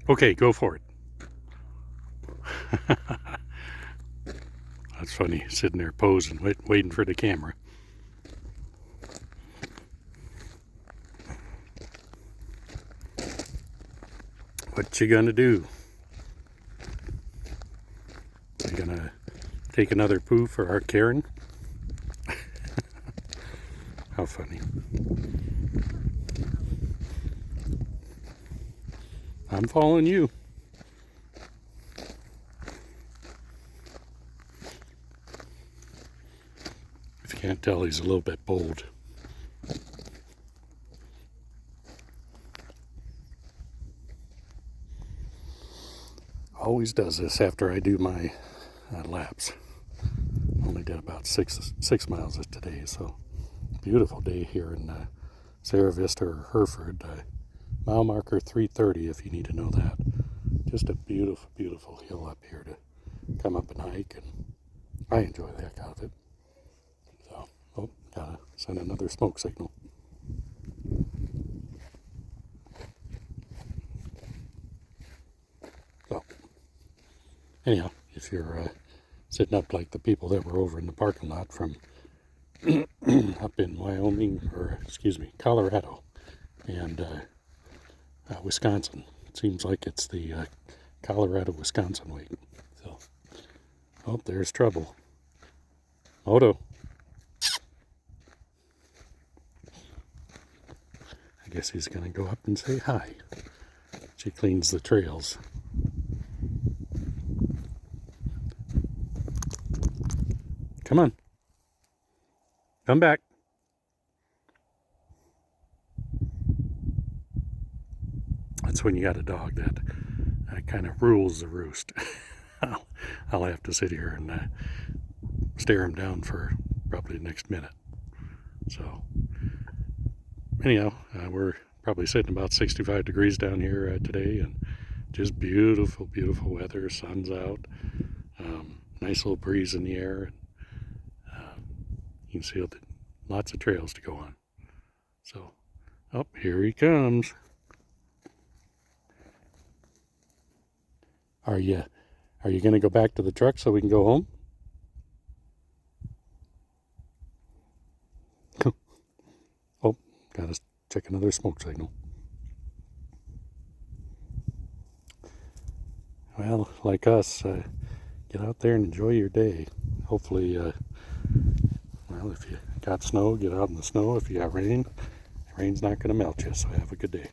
Okay, go for it. That's funny, sitting there posing, waiting for the camera. What you gonna do? You gonna take another poo for our Karen? How funny. I'm following you. If you can't tell, he's a little bit bold. Always does this after I do my laps. Only did about six miles today, so beautiful day here in Sierra Vista or Hereford. Mile marker 330 if you need to know that. Just a beautiful, beautiful hill up here to come up and hike, and I enjoy the heck out of it. So, oh, gotta send another smoke signal. So, anyhow, if you're sitting up like the people that were over in the parking lot from up in Wyoming, or excuse me, Colorado and Wisconsin. It seems like it's the Colorado-Wisconsin week. So, oh, there's trouble. Moto. I guess he's going to go up and say hi. She cleans the trails. Come on. Come back. That's when you got a dog that kind of rules the roost. I'll have to sit here and stare him down for probably the next minute. So, anyhow, we're probably sitting about 65 degrees down here today, and just beautiful, beautiful weather. Sun's out. Nice little breeze in the air. You can see lots of trails to go on. So, oh, here he comes. Are you going to go back to the truck so we can go home? Oh, gotta check another smoke signal. Well, like us, get out there and enjoy your day. Hopefully, well, if you got snow, get out in the snow. If you got rain, the rain's not going to melt you, so have a good day.